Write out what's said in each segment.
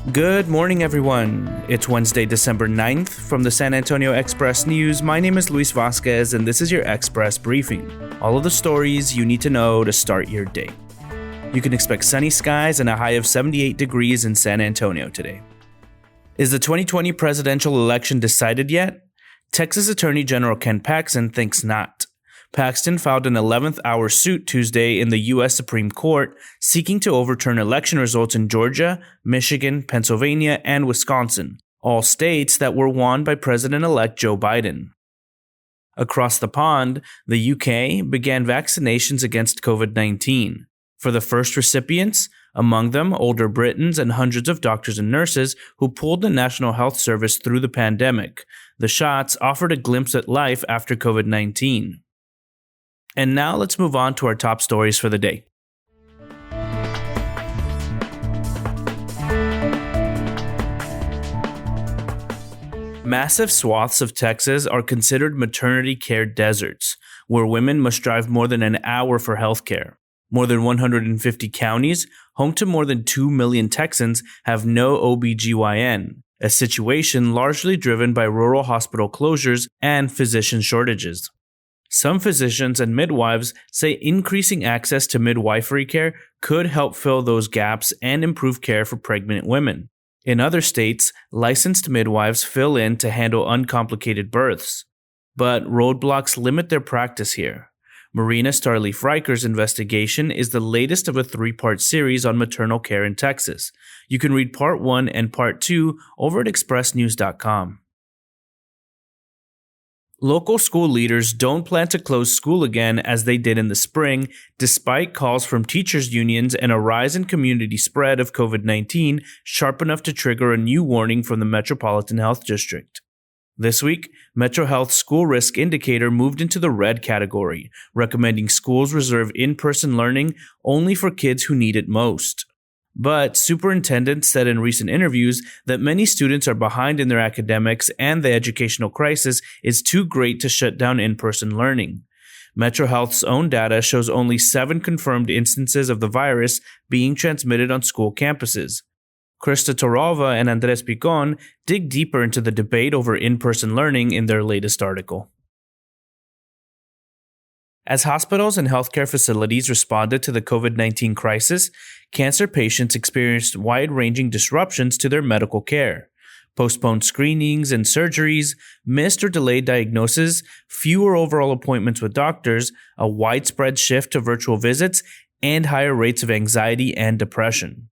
Good morning, everyone. It's Wednesday, December 9th. From the San Antonio Express News, my name is Luis Vasquez, and this is your Express Briefing. All of the stories you need to know to start your day. You can expect sunny skies and a high of 78 degrees in San Antonio today. Is the 2020 presidential election decided yet? Texas Attorney General Ken Paxton thinks not. Paxton filed an 11th-hour suit Tuesday in the U.S. Supreme Court, seeking to overturn election results in Georgia, Michigan, Pennsylvania, and Wisconsin, all states that were won by President-elect Joe Biden. Across the pond, the UK began vaccinations against COVID-19. For the first recipients, among them older Britons and hundreds of doctors and nurses who pulled the National Health Service through the pandemic, the shots offered a glimpse at life after COVID-19. And now let's move on to our top stories for the day. Massive swaths of Texas are considered maternity care deserts, where women must drive more than an hour for healthcare. More than 150 counties, home to more than 2 million Texans, have no OB-GYN, a situation largely driven by rural hospital closures and physician shortages. Some physicians and midwives say increasing access to midwifery care could help fill those gaps and improve care for pregnant women. In other states, licensed midwives fill in to handle uncomplicated births. But roadblocks limit their practice here. Marina Starleaf-Riker's investigation is the latest of a 3-part series on maternal care in Texas. You can read Part 1 and Part 2 over at expressnews.com. Local school leaders don't plan to close school again as they did in the spring, despite calls from teachers' unions and a rise in community spread of COVID-19 sharp enough to trigger a new warning from the Metropolitan Health District. This week, Metro Health's school risk indicator moved into the red category, recommending schools reserve in-person learning only for kids who need it most. But superintendents said in recent interviews that many students are behind in their academics and the educational crisis is too great to shut down in-person learning. Metro Health's own data shows only 7 confirmed instances of the virus being transmitted on school campuses. Krista Torova and Andres Picon dig deeper into the debate over in-person learning in their latest article. As hospitals and healthcare facilities responded to the COVID-19 crisis, cancer patients experienced wide-ranging disruptions to their medical care. Postponed screenings and surgeries, missed or delayed diagnoses, fewer overall appointments with doctors, a widespread shift to virtual visits, and higher rates of anxiety and depression.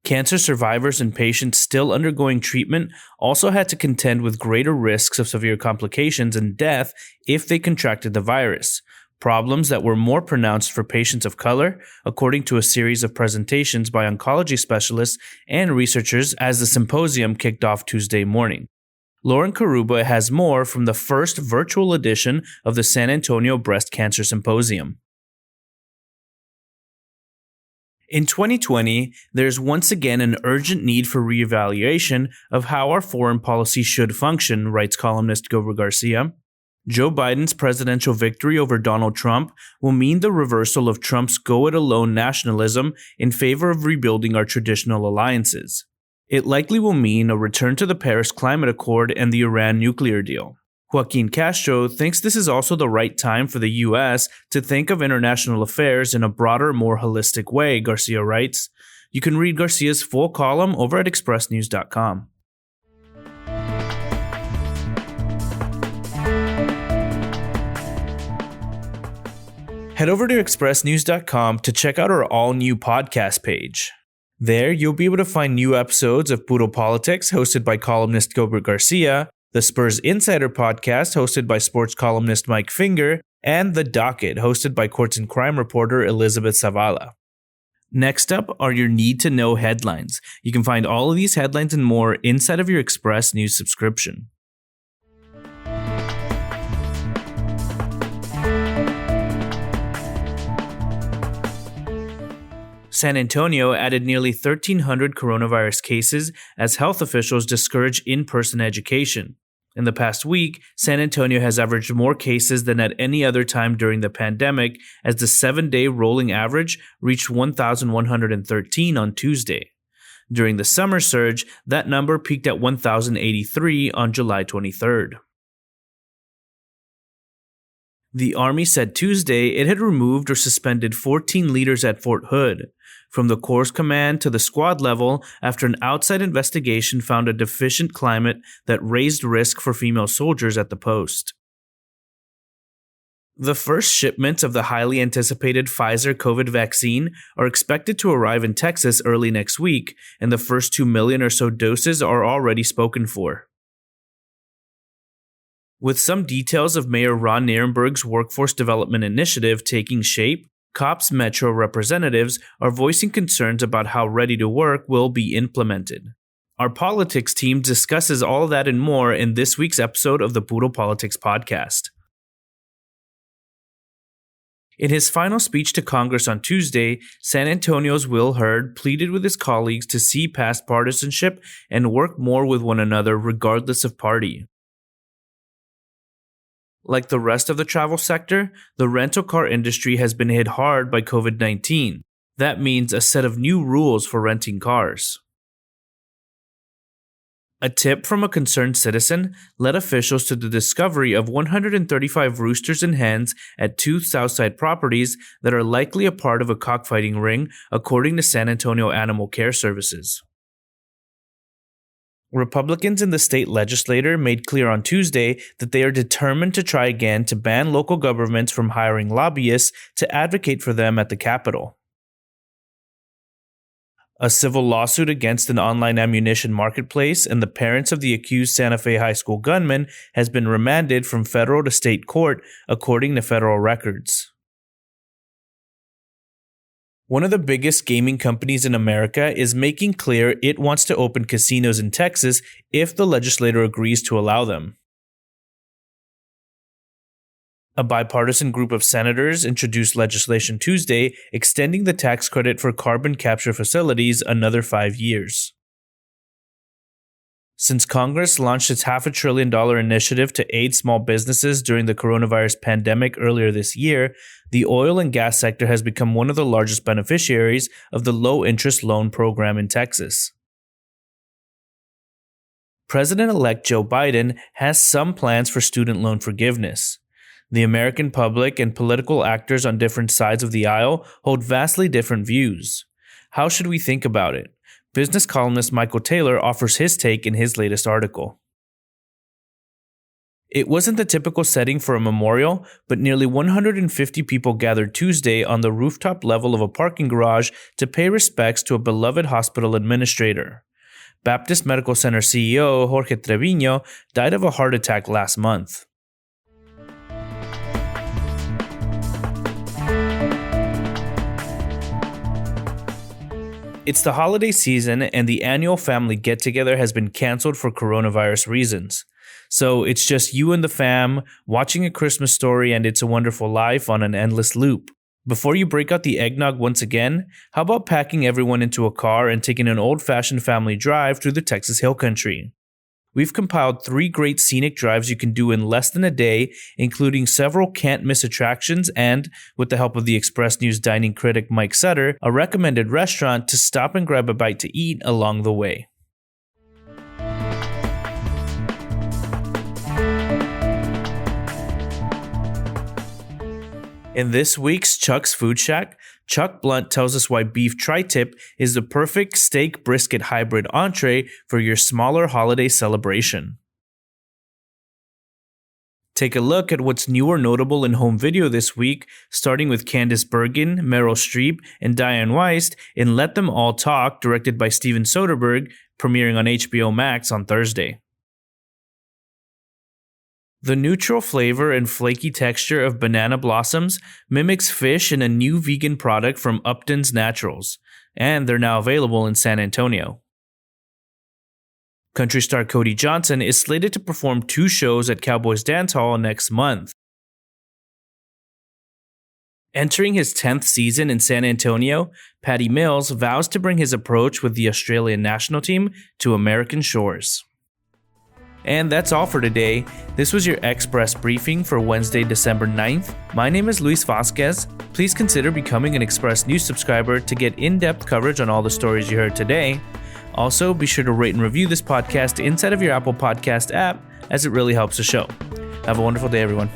Cancer survivors and patients still undergoing treatment also had to contend with greater risks of severe complications and death if they contracted the virus. Problems that were more pronounced for patients of color, according to a series of presentations by oncology specialists and researchers as the symposium kicked off Tuesday morning. Lauren Karuba has more from the first virtual edition of the San Antonio Breast Cancer Symposium. In 2020, there's once again an urgent need for reevaluation of how our foreign policy should function, writes columnist Gilbert Garcia. Joe Biden's presidential victory over Donald Trump will mean the reversal of Trump's go-it-alone nationalism in favor of rebuilding our traditional alliances. It likely will mean a return to the Paris Climate Accord and the Iran nuclear deal. Joaquin Castro thinks this is also the right time for the U.S. to think of international affairs in a broader, more holistic way, Garcia writes. You can read Garcia's full column over at expressnews.com. Head over to expressnews.com to check out our all-new podcast page. There, you'll be able to find new episodes of Puro Politics, hosted by columnist Gilbert Garcia, the Spurs Insider podcast, hosted by sports columnist Mike Finger, and The Docket, hosted by courts and crime reporter Elizabeth Zavala. Next up are your need-to-know headlines. You can find all of these headlines and more inside of your Express News subscription. San Antonio added nearly 1,300 coronavirus cases as health officials discourage in-person education. In the past week, San Antonio has averaged more cases than at any other time during the pandemic, as the 7-day rolling average reached 1,113 on Tuesday. During the summer surge, that number peaked at 1,083 on July 23rd. The Army said Tuesday it had removed or suspended 14 leaders at Fort Hood, from the Corps Command to the squad level, after an outside investigation found a deficient climate that raised risk for female soldiers at the post. The first shipments of the highly anticipated Pfizer COVID vaccine are expected to arrive in Texas early next week, and the first 2 million or so doses are already spoken for. With some details of Mayor Ron Nirenberg's workforce development initiative taking shape, COPS Metro representatives are voicing concerns about how Ready to Work will be implemented. Our politics team discusses all of that and more in this week's episode of the Puro Politics podcast. In his final speech to Congress on Tuesday, San Antonio's Will Hurd pleaded with his colleagues to see past partisanship and work more with one another regardless of party. Like the rest of the travel sector, the rental car industry has been hit hard by COVID-19. That means a set of new rules for renting cars. A tip from a concerned citizen led officials to the discovery of 135 roosters and hens at 2 Southside properties that are likely a part of a cockfighting ring, according to San Antonio Animal Care Services. Republicans in the state legislature made clear on Tuesday that they are determined to try again to ban local governments from hiring lobbyists to advocate for them at the Capitol. A civil lawsuit against an online ammunition marketplace and the parents of the accused Santa Fe High School gunman has been remanded from federal to state court, according to federal records. One of the biggest gaming companies in America is making clear it wants to open casinos in Texas if the legislature agrees to allow them. A bipartisan group of senators introduced legislation Tuesday extending the tax credit for carbon capture facilities another 5 years. Since Congress launched its $500 billion initiative to aid small businesses during the coronavirus pandemic earlier this year, the oil and gas sector has become one of the largest beneficiaries of the low-interest loan program in Texas. President-elect Joe Biden has some plans for student loan forgiveness. The American public and political actors on different sides of the aisle hold vastly different views. How should we think about it? Business columnist Michael Taylor offers his take in his latest article. It wasn't the typical setting for a memorial, but nearly 150 people gathered Tuesday on the rooftop level of a parking garage to pay respects to a beloved hospital administrator. Baptist Medical Center CEO Jorge Treviño died of a heart attack last month. It's the holiday season, and the annual family get-together has been canceled for coronavirus reasons. So it's just you and the fam, watching A Christmas Story and It's a Wonderful Life on an endless loop. Before you break out the eggnog once again, how about packing everyone into a car and taking an old-fashioned family drive through the Texas Hill Country? We've compiled 3 great scenic drives you can do in less than a day, including several can't-miss attractions and, with the help of the Express News dining critic Mike Sutter, a recommended restaurant to stop and grab a bite to eat along the way. In this week's Chuck's Food Shack, Chuck Blunt tells us why beef tri-tip is the perfect steak brisket hybrid entree for your smaller holiday celebration. Take a look at what's new or notable in home video this week, starting with Candice Bergen, Meryl Streep, and Diane Weist in Let Them All Talk, directed by Steven Soderbergh, premiering on HBO Max on Thursday. The neutral flavor and flaky texture of banana blossoms mimics fish in a new vegan product from Upton's Naturals, and they're now available in San Antonio. Country star Cody Johnson is slated to perform 2 shows at Cowboys Dance Hall next month. Entering his 10th season in San Antonio, Patty Mills vows to bring his approach with the Australian national team to American shores. And that's all for today. This was your Express Briefing for Wednesday, December 9th. My name is Luis Vasquez. Please consider becoming an Express News subscriber to get in-depth coverage on all the stories you heard today. Also, be sure to rate and review this podcast inside of your Apple Podcast app, as it really helps the show. Have a wonderful day, everyone.